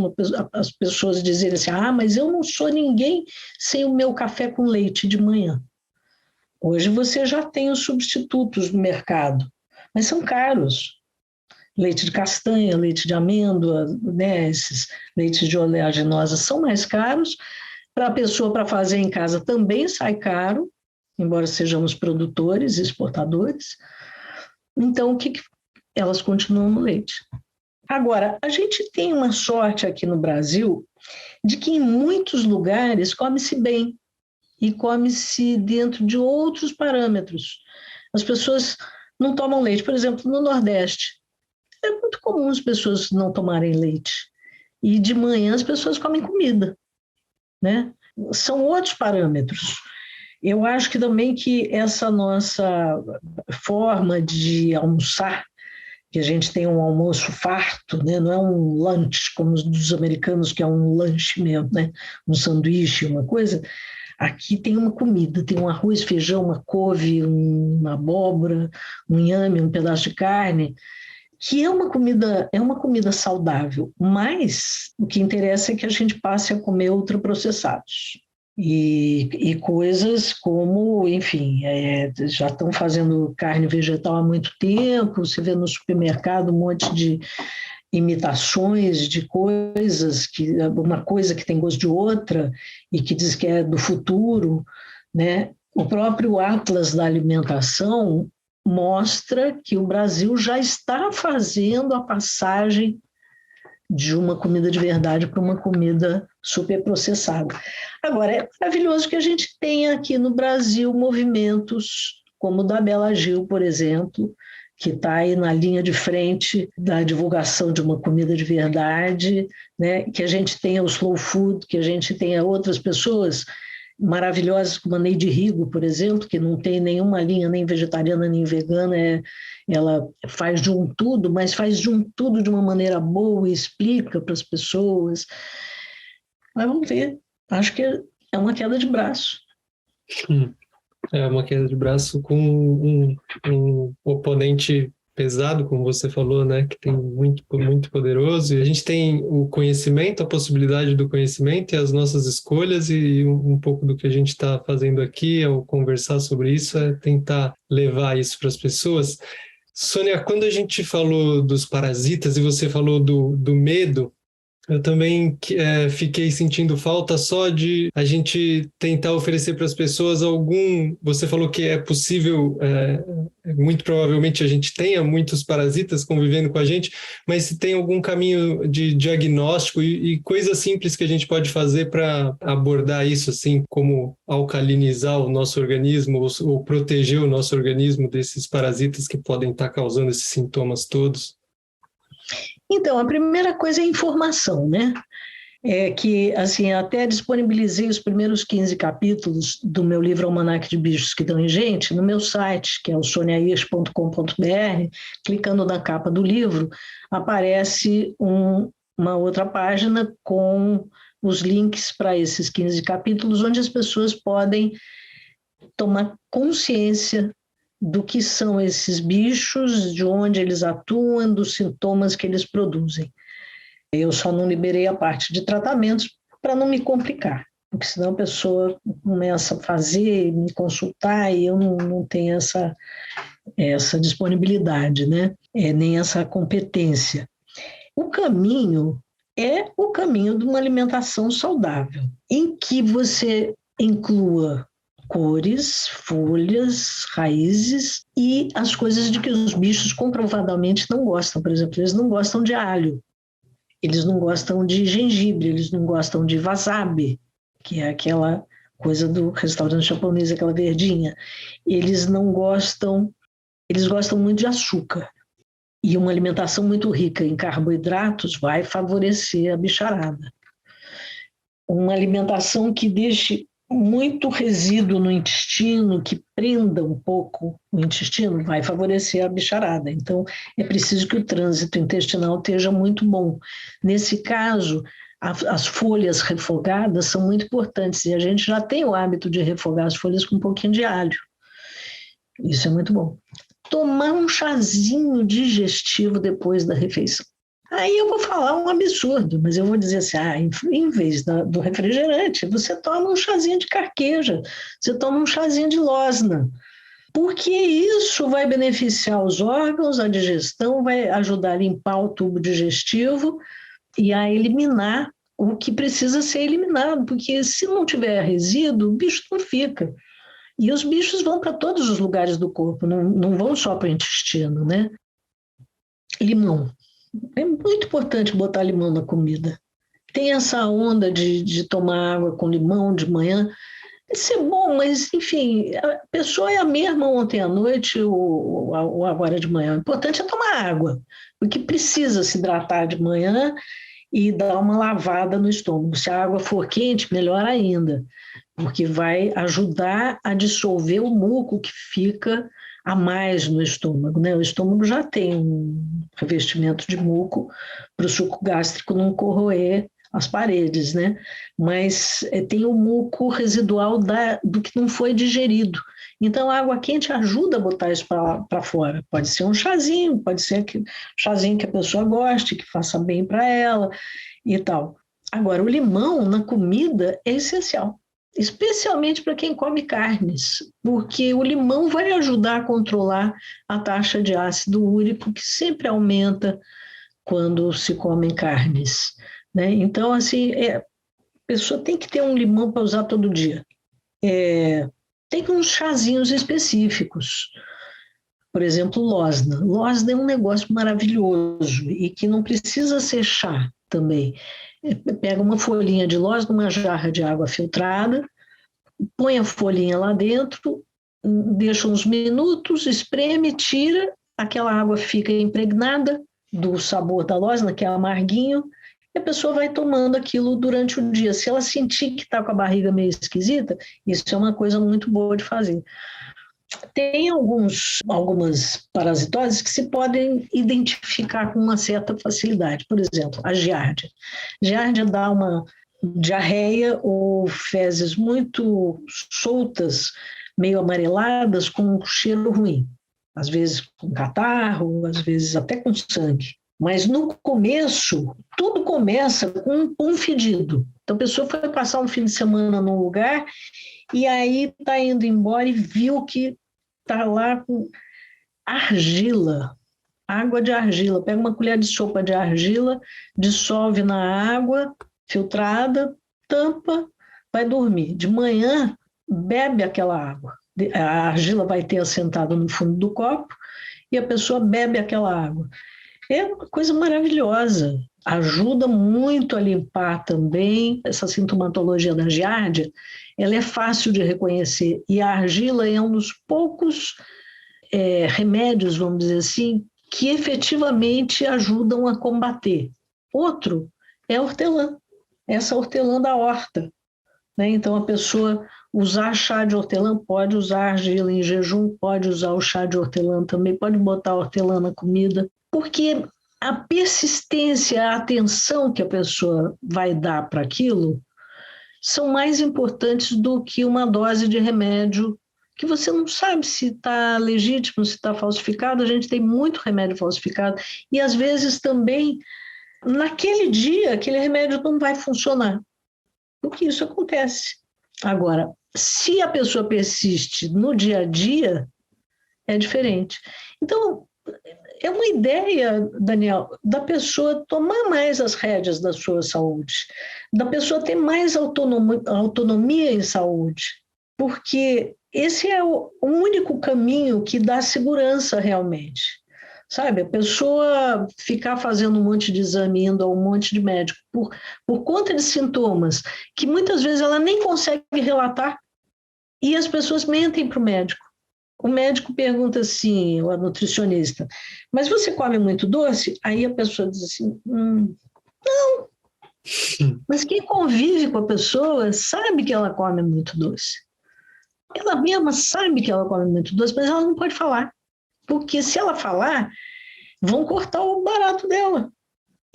as pessoas dizerem assim, mas eu não sou ninguém sem o meu café com leite de manhã. Hoje você já tem os substitutos no mercado, mas são caros. Leite de castanha, leite de amêndoa, né, esses leites de oleaginosa são mais caros. Para a pessoa, para fazer em casa, também sai caro, embora sejamos produtores, exportadores. Então, elas continuam no leite. Agora, a gente tem uma sorte aqui no Brasil de que em muitos lugares come-se bem e come-se dentro de outros parâmetros. As pessoas não tomam leite. Por exemplo, no Nordeste, é muito comum as pessoas não tomarem leite. E de manhã as pessoas comem comida, né? São outros parâmetros. Eu acho que também que essa nossa forma de almoçar, que a gente tem um almoço farto, né? Não é um lunch como os dos americanos, que é um lanche mesmo, né? Um sanduíche, uma coisa. Aqui tem uma comida, tem um arroz, feijão, uma couve, uma abóbora, um inhame, um pedaço de carne, que é uma comida saudável, mas o que interessa é que a gente passe a comer ultraprocessados. E coisas como, enfim, já estão fazendo carne vegetal há muito tempo, você vê no supermercado um monte de imitações de coisas, uma coisa que tem gosto de outra e que diz que é do futuro, né? O próprio Atlas da Alimentação mostra que o Brasil já está fazendo a passagem de uma comida de verdade para uma comida superprocessada. Agora, é maravilhoso que a gente tenha aqui no Brasil movimentos como o da Bela Gil, por exemplo, que está aí na linha de frente da divulgação de uma comida de verdade, né? Que a gente tenha o slow food, que a gente tenha outras pessoas maravilhosas, como a Neide Rigo, por exemplo, que não tem nenhuma linha nem vegetariana nem vegana, ela faz de um tudo, mas faz de um tudo de uma maneira boa e explica para as pessoas. Mas vamos ver, acho que é uma queda de braço. É uma queda de braço com um oponente pesado, como você falou, né, que tem muito poderoso, e a gente tem o conhecimento, a possibilidade do conhecimento e as nossas escolhas, e um pouco do que a gente está fazendo aqui ao conversar sobre isso é tentar levar isso para as pessoas. Sônia, quando a gente falou dos parasitas e você falou do medo, eu também fiquei sentindo falta só de a gente tentar oferecer para as pessoas Você falou que é possível, muito provavelmente a gente tenha muitos parasitas convivendo com a gente, mas se tem algum caminho de diagnóstico e coisas simples que a gente pode fazer para abordar isso, assim, como alcalinizar o nosso organismo ou proteger o nosso organismo desses parasitas que podem estar causando esses sintomas todos? Então, a primeira coisa é a informação, né? que assim, até disponibilizei os primeiros 15 capítulos do meu livro Almanaque de Bichos que Dão em Gente no meu site, que é o soniair.com.br. Clicando na capa do livro, aparece uma outra página com os links para esses 15 capítulos, onde as pessoas podem tomar consciência do que são esses bichos, de onde eles atuam, dos sintomas que eles produzem. Eu só não liberei a parte de tratamentos para não me complicar, porque senão a pessoa começa a fazer, me consultar, e eu não tenho essa disponibilidade, né? Nem essa competência. O caminho é o caminho de uma alimentação saudável, em que você inclua cores, folhas, raízes e as coisas de que os bichos comprovadamente não gostam. Por exemplo, eles não gostam de alho, eles não gostam de gengibre, eles não gostam de wasabi, que é aquela coisa do restaurante japonês, aquela verdinha. Eles gostam muito de açúcar. E uma alimentação muito rica em carboidratos vai favorecer a bicharada. Uma alimentação que deixe muito resíduo no intestino, que prenda um pouco o intestino, vai favorecer a bicharada. Então, é preciso que o trânsito intestinal esteja muito bom. Nesse caso, as folhas refogadas são muito importantes, e a gente já tem o hábito de refogar as folhas com um pouquinho de alho. Isso é muito bom. Tomar um chazinho digestivo depois da refeição. Aí eu vou falar um absurdo, mas eu vou dizer assim, em vez do refrigerante, você toma um chazinho de carqueja, você toma um chazinho de losna, porque isso vai beneficiar os órgãos, a digestão, vai ajudar a limpar o tubo digestivo e a eliminar o que precisa ser eliminado, porque se não tiver resíduo, o bicho não fica. E os bichos vão para todos os lugares do corpo, não vão só para o intestino, né? Limão. É muito importante botar limão na comida. Tem essa onda de tomar água com limão de manhã. Isso é bom, mas, enfim, a pessoa é a mesma ontem à noite ou agora de manhã. O importante é tomar água, porque precisa se hidratar de manhã e dar uma lavada no estômago. Se a água for quente, melhor ainda, porque vai ajudar a dissolver o muco que fica a mais no estômago, né? O estômago já tem um revestimento de muco para o suco gástrico não corroer as paredes, né? Mas tem o muco residual do que não foi digerido. Então, a água quente ajuda a botar isso para fora. Pode ser um chazinho, pode ser um chazinho que a pessoa goste, que faça bem para ela e tal. Agora, o limão na comida é essencial, especialmente para quem come carnes, porque o limão vai ajudar a controlar a taxa de ácido úrico, que sempre aumenta quando se comem carnes, né? Então, assim, a pessoa tem que ter um limão para usar todo dia. Tem uns chazinhos específicos, por exemplo, losna. Losna é um negócio maravilhoso e que não precisa ser chá também. Pega uma folhinha de losna, uma jarra de água filtrada, põe a folhinha lá dentro, deixa uns minutos, espreme, tira, aquela água fica impregnada do sabor da losna, que é amarguinho, e a pessoa vai tomando aquilo durante o dia. Se ela sentir que está com a barriga meio esquisita, isso é uma coisa muito boa de fazer. Tem algumas parasitoses que se podem identificar com uma certa facilidade. Por exemplo, a giardia. Giardia dá uma diarreia ou fezes muito soltas, meio amareladas, com um cheiro ruim. Às vezes com catarro, às vezes até com sangue. Mas no começo, tudo começa com um fedido. Então a pessoa foi passar um fim de semana num lugar e aí está indo embora e viu que está lá com argila, água de argila. Pega uma colher de sopa de argila, dissolve na água filtrada, tampa, vai dormir. De manhã, bebe aquela água. A argila vai ter assentado no fundo do copo e a pessoa bebe aquela água. É uma coisa maravilhosa. Ajuda muito a limpar também. Essa sintomatologia da giardia, ela é fácil de reconhecer. E a argila é um dos poucos remédios, vamos dizer assim, que efetivamente ajudam a combater. Outro é a hortelã. essa hortelã da horta, né? Então, a pessoa usar chá de hortelã, pode usar argila em jejum, pode usar o chá de hortelã também, pode botar a hortelã na comida, porque a persistência, a atenção que a pessoa vai dar para aquilo são mais importantes do que uma dose de remédio que você não sabe se está legítimo, se está falsificado. A gente tem muito remédio falsificado e, às vezes, também, naquele dia, aquele remédio não vai funcionar, porque isso acontece. Agora, se a pessoa persiste no dia a dia, é diferente. Então, é uma ideia, Daniel, da pessoa tomar mais as rédeas da sua saúde, da pessoa ter mais autonomia em saúde, porque esse é o único caminho que dá segurança realmente. Sabe, a pessoa ficar fazendo um monte de exame, indo a um monte de médico, por conta de sintomas que muitas vezes ela nem consegue relatar, e as pessoas mentem para o médico. O médico pergunta assim, o nutricionista, mas você come muito doce? Aí a pessoa diz assim, não. Mas quem convive com a pessoa sabe que ela come muito doce. Ela mesma sabe que ela come muito doce, mas ela não pode falar. Porque se ela falar, vão cortar o barato dela.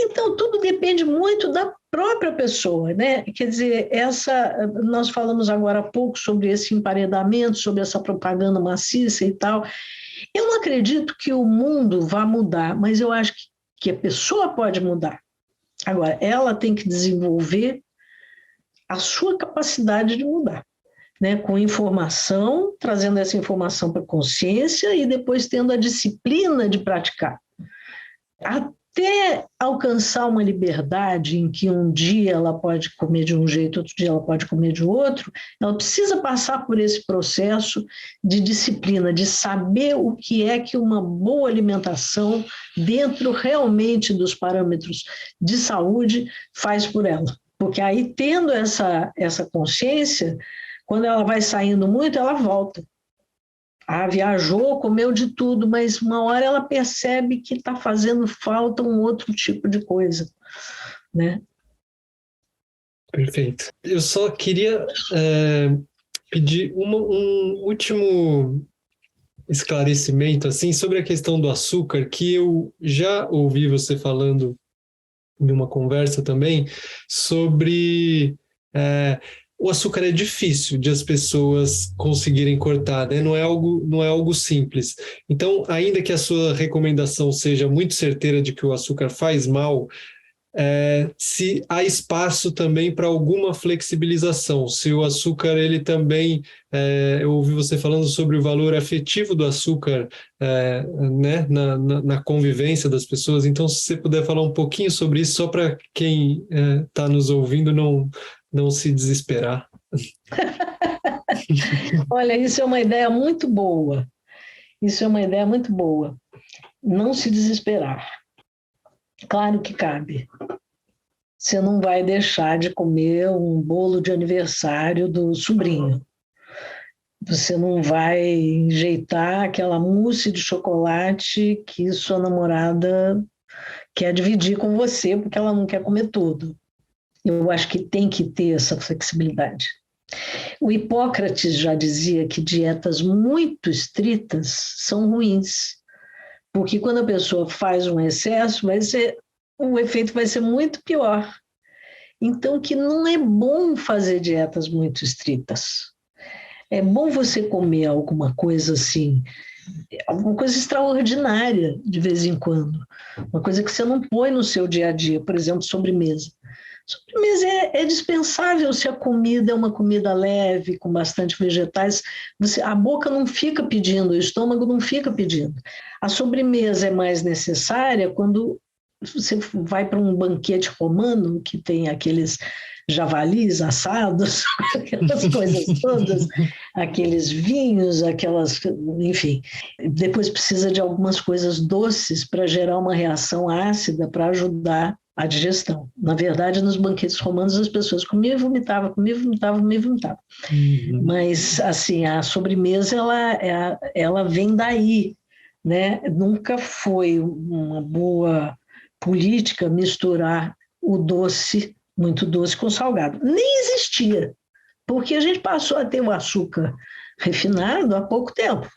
Então, tudo depende muito da própria pessoa, né? Quer dizer, nós falamos agora há pouco sobre esse emparedamento, sobre essa propaganda maciça e tal. Eu não acredito que o mundo vá mudar, mas eu acho que a pessoa pode mudar. Agora, ela tem que desenvolver a sua capacidade de mudar, né? Com informação, trazendo essa informação para a consciência e depois tendo a disciplina de praticar. Até alcançar uma liberdade em que um dia ela pode comer de um jeito, outro dia ela pode comer de outro, ela precisa passar por esse processo de disciplina, de saber o que é que uma boa alimentação, dentro realmente dos parâmetros de saúde, faz por ela. Porque aí, tendo essa consciência, quando ela vai saindo muito, ela volta. Viajou, comeu de tudo, mas uma hora ela percebe que está fazendo falta um outro tipo de coisa, né? Perfeito. Eu só queria pedir um último esclarecimento assim, sobre a questão do açúcar, que eu já ouvi você falando em uma conversa também, sobre... o açúcar é difícil de as pessoas conseguirem cortar, né? Não é algo simples. Então, ainda que a sua recomendação seja muito certeira de que o açúcar faz mal, se há espaço também para alguma flexibilização, se o açúcar, ele também, eu ouvi você falando sobre o valor afetivo do açúcar, né, na convivência das pessoas, então se você puder falar um pouquinho sobre isso, só para quem está nos ouvindo não se desesperar. Olha, isso é uma ideia muito boa. Isso é uma ideia muito boa. Não se desesperar. Claro que cabe. Você não vai deixar de comer um bolo de aniversário do sobrinho. Você não vai enjeitar aquela mousse de chocolate que sua namorada quer dividir com você, porque ela não quer comer tudo. Eu acho que tem que ter essa flexibilidade. O Hipócrates já dizia que dietas muito estritas são ruins, porque quando a pessoa faz um excesso, o efeito vai ser muito pior. Então, que não é bom fazer dietas muito estritas. É bom você comer alguma coisa assim, alguma coisa extraordinária de vez em quando, uma coisa que você não põe no seu dia a dia, por exemplo, sobremesa. Sobremesa é dispensável se a comida é uma comida leve, com bastante vegetais. A boca não fica pedindo, o estômago não fica pedindo. A sobremesa é mais necessária quando você vai para um banquete romano, que tem aqueles javalis assados, aquelas coisas todas, aqueles vinhos, enfim. Depois precisa de algumas coisas doces para gerar uma reação ácida, para ajudar a digestão. Na verdade, nos banquetes romanos, as pessoas comiam e vomitavam, comiam e vomitavam, comiam e vomitavam. Uhum. Mas, assim, a sobremesa, ela vem daí, né? Nunca foi uma boa política misturar o doce muito doce com salgado. Nem existia, porque a gente passou a ter o açúcar refinado há pouco tempo,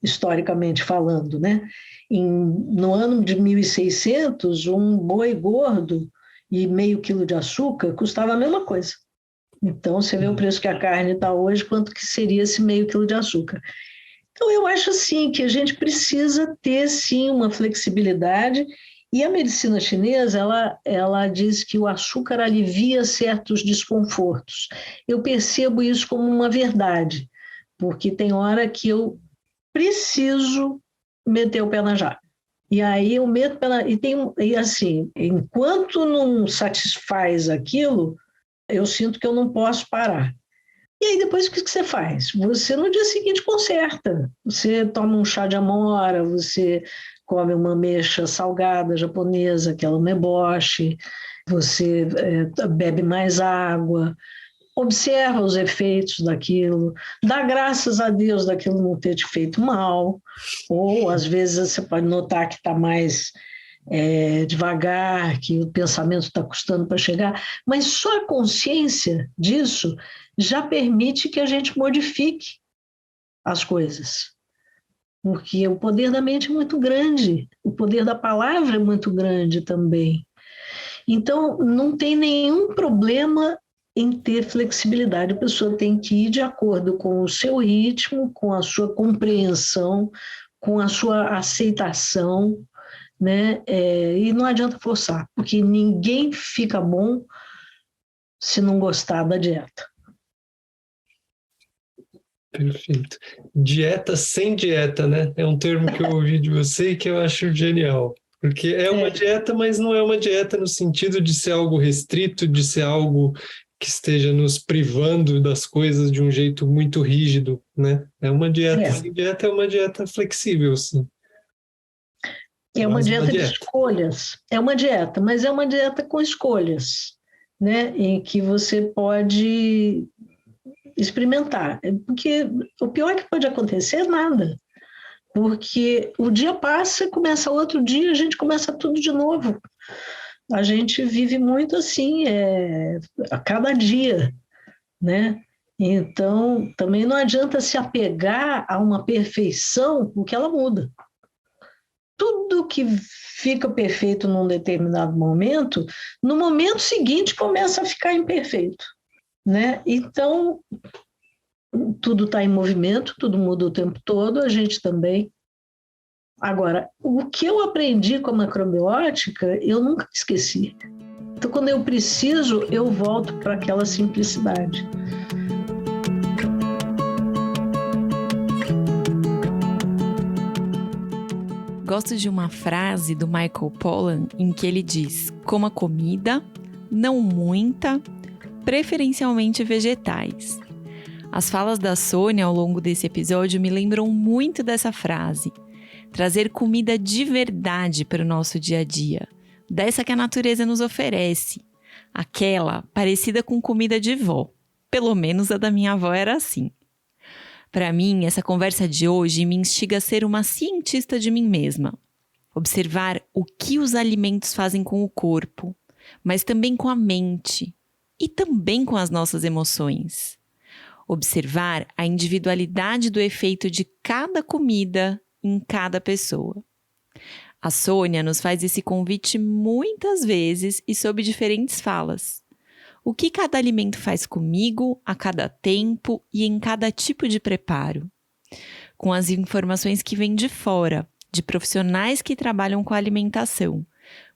historicamente falando, né? No ano de 1600, um boi gordo e meio quilo de açúcar custava a mesma coisa. Então, você vê o preço que a carne está hoje, quanto que seria esse meio quilo de açúcar. Então, eu acho, assim, que a gente precisa ter, sim, uma flexibilidade. E a medicina chinesa, ela diz que o açúcar alivia certos desconfortos. Eu percebo isso como uma verdade, porque tem hora que eu preciso meter o pé na jaca. E aí eu meto o pé na... E assim, enquanto não satisfaz aquilo, eu sinto que eu não posso parar. E aí depois o que você faz? Você no dia seguinte conserta. Você toma um chá de amora, você come uma ameixa salgada japonesa, aquela umeboshi, você bebe mais água, observa os efeitos daquilo, dá graças a Deus daquilo não ter te feito mal, ou às vezes você pode notar que está mais devagar, que o pensamento está custando para chegar, mas só a consciência disso já permite que a gente modifique as coisas. Porque o poder da mente é muito grande, o poder da palavra é muito grande também. Então, não tem nenhum problema em ter flexibilidade. A pessoa tem que ir de acordo com o seu ritmo, com a sua compreensão, com a sua aceitação, né? E não adianta forçar, porque ninguém fica bom se não gostar da dieta. Perfeito. Dieta sem dieta, né? É um termo que eu ouvi de você e que eu acho genial. Porque é uma dieta, mas não é uma dieta no sentido de ser algo restrito, de ser algo que esteja nos privando das coisas de um jeito muito rígido, né? É uma dieta sem dieta, é uma dieta flexível, sim. É uma dieta de escolhas. É uma dieta, mas é uma dieta com escolhas, né? Em que você pode experimentar. Porque o pior que pode acontecer é nada. Porque o dia passa, começa outro dia, a gente começa tudo de novo. A gente vive muito assim, a cada dia, né? Então, também não adianta se apegar a uma perfeição, porque ela muda. Tudo que fica perfeito num determinado momento, no momento seguinte começa a ficar imperfeito, né? Então, tudo está em movimento, tudo muda o tempo todo, a gente também. Agora, o que eu aprendi com a macrobiótica, eu nunca esqueci. Então, quando eu preciso, eu volto para aquela simplicidade. Gosto de uma frase do Michael Pollan em que ele diz: coma comida, não muita, preferencialmente vegetais. As falas da Sônia ao longo desse episódio me lembram muito dessa frase. Trazer comida de verdade para o nosso dia a dia, dessa que a natureza nos oferece. Aquela parecida com comida de vó. Pelo menos a da minha avó era assim. Para mim, essa conversa de hoje me instiga a ser uma cientista de mim mesma. Observar o que os alimentos fazem com o corpo, mas também com a mente e também com as nossas emoções. Observar a individualidade do efeito de cada comida em cada pessoa. A Sônia nos faz esse convite muitas vezes e sob diferentes falas. O que cada alimento faz comigo, a cada tempo e em cada tipo de preparo. Com as informações que vêm de fora, de profissionais que trabalham com a alimentação,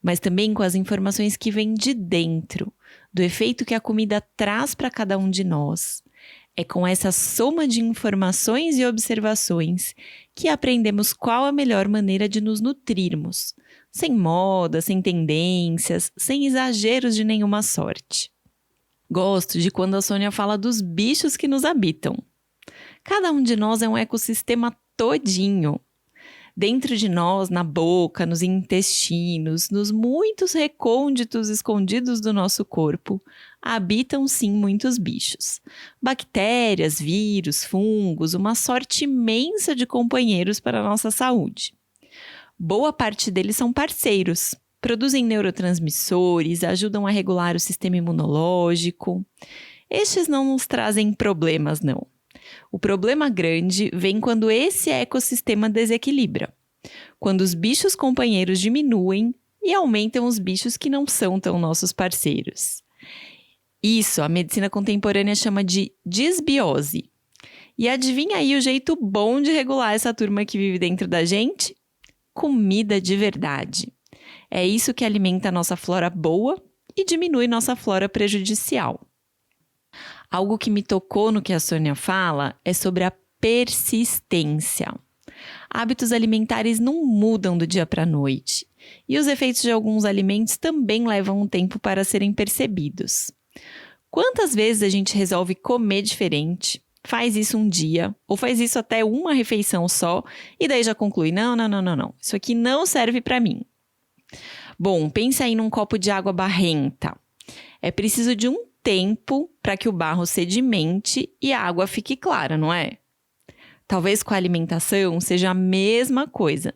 mas também com as informações que vêm de dentro, do efeito que a comida traz para cada um de nós. É com essa soma de informações e observações que aprendemos qual a melhor maneira de nos nutrirmos, sem moda, sem tendências, sem exageros de nenhuma sorte. Gosto de quando a Sônia fala dos bichos que nos habitam. Cada um de nós é um ecossistema todinho. Dentro de nós, na boca, nos intestinos, nos muitos recônditos escondidos do nosso corpo, habitam sim muitos bichos. Bactérias, vírus, fungos, uma sorte imensa de companheiros para a nossa saúde. Boa parte deles são parceiros, produzem neurotransmissores, ajudam a regular o sistema imunológico. Estes não nos trazem problemas, não. O problema grande vem quando esse ecossistema desequilibra, quando os bichos companheiros diminuem e aumentam os bichos que não são tão nossos parceiros. Isso a medicina contemporânea chama de disbiose. E adivinha aí o jeito bom de regular essa turma que vive dentro da gente? Comida de verdade. É isso que alimenta a nossa flora boa e diminui nossa flora prejudicial. Algo que me tocou no que a Sônia fala é sobre a persistência. Hábitos alimentares não mudam do dia para a noite. E os efeitos de alguns alimentos também levam um tempo para serem percebidos. Quantas vezes a gente resolve comer diferente, faz isso um dia, ou faz isso até uma refeição só, e daí já conclui, não, isso aqui não serve para mim. Bom, pensa aí num copo de água barrenta. É preciso de um tempo para que o barro sedimente e a água fique clara, não é? Talvez com a alimentação seja a mesma coisa.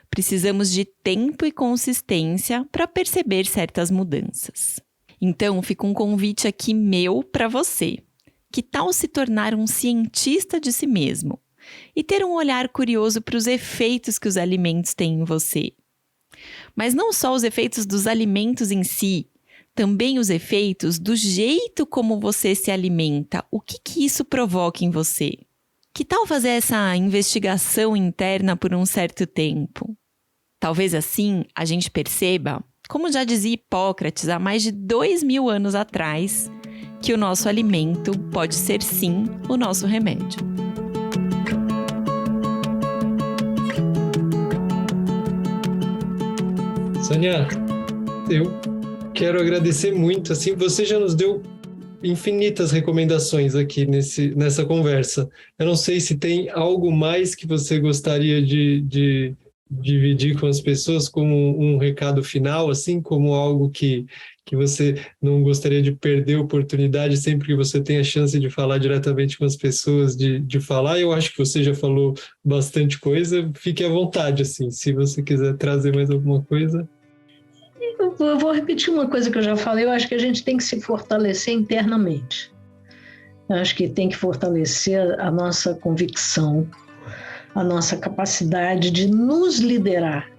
Precisamos de tempo e consistência para perceber certas mudanças. Então, fica um convite aqui meu para você. Que tal se tornar um cientista de si mesmo? E ter um olhar curioso para os efeitos que os alimentos têm em você? Mas não só os efeitos dos alimentos em si, também os efeitos do jeito como você se alimenta. O que isso provoca em você? Que tal fazer essa investigação interna por um certo tempo? Talvez assim a gente perceba, como já dizia Hipócrates há mais de 2000 anos atrás, que o nosso alimento pode ser sim o nosso remédio. Sônia, eu quero agradecer muito. Assim, você já nos deu infinitas recomendações aqui nessa conversa. Eu não sei se tem algo mais que você gostaria de dividir com as pessoas como um recado final, assim, como algo que você não gostaria de perder a oportunidade sempre que você tem a chance de falar diretamente com as pessoas, de falar. Eu acho que você já falou bastante coisa. Fique à vontade, assim, se você quiser trazer mais alguma coisa. Eu vou repetir uma coisa que eu já falei. Eu acho que a gente tem que se fortalecer internamente. Eu acho que tem que fortalecer a nossa convicção, a nossa capacidade de nos liderar.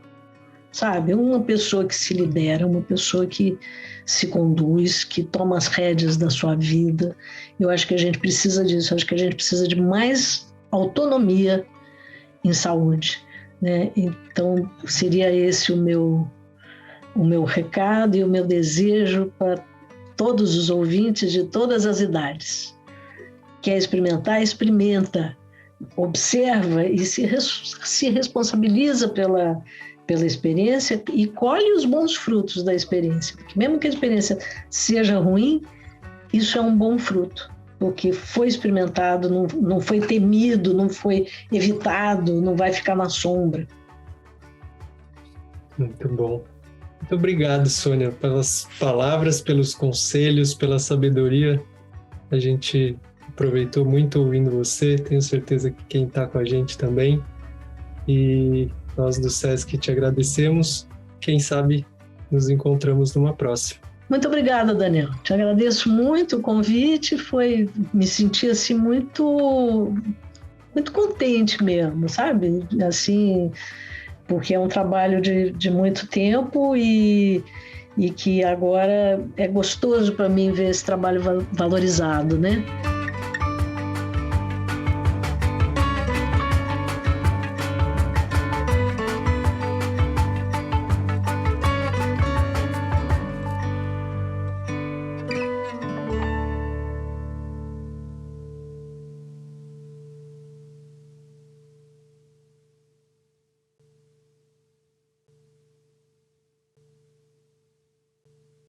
Sabe? Uma pessoa que se lidera, uma pessoa que se conduz, que toma as rédeas da sua vida. Eu acho que a gente precisa disso. Eu acho que a gente precisa de mais autonomia em saúde, né? Então, seria esse o meu recado e o meu desejo para todos os ouvintes de todas as idades. Quer experimentar? Experimenta. Observa e se responsabiliza pela experiência e colhe os bons frutos da experiência. Porque mesmo que a experiência seja ruim, isso é um bom fruto. Porque foi experimentado, não foi temido, não foi evitado, não vai ficar na sombra. Muito bom. Muito obrigado, Sônia, pelas palavras, pelos conselhos, pela sabedoria. A gente aproveitou muito ouvindo você, tenho certeza que quem está com a gente também. E nós do SESC te agradecemos. Quem sabe nos encontramos numa próxima. Muito obrigada, Daniel. Te agradeço muito o convite. Me senti assim muito contente mesmo, sabe? Assim, porque é um trabalho de muito tempo e que agora é gostoso para mim ver esse trabalho valorizado, né?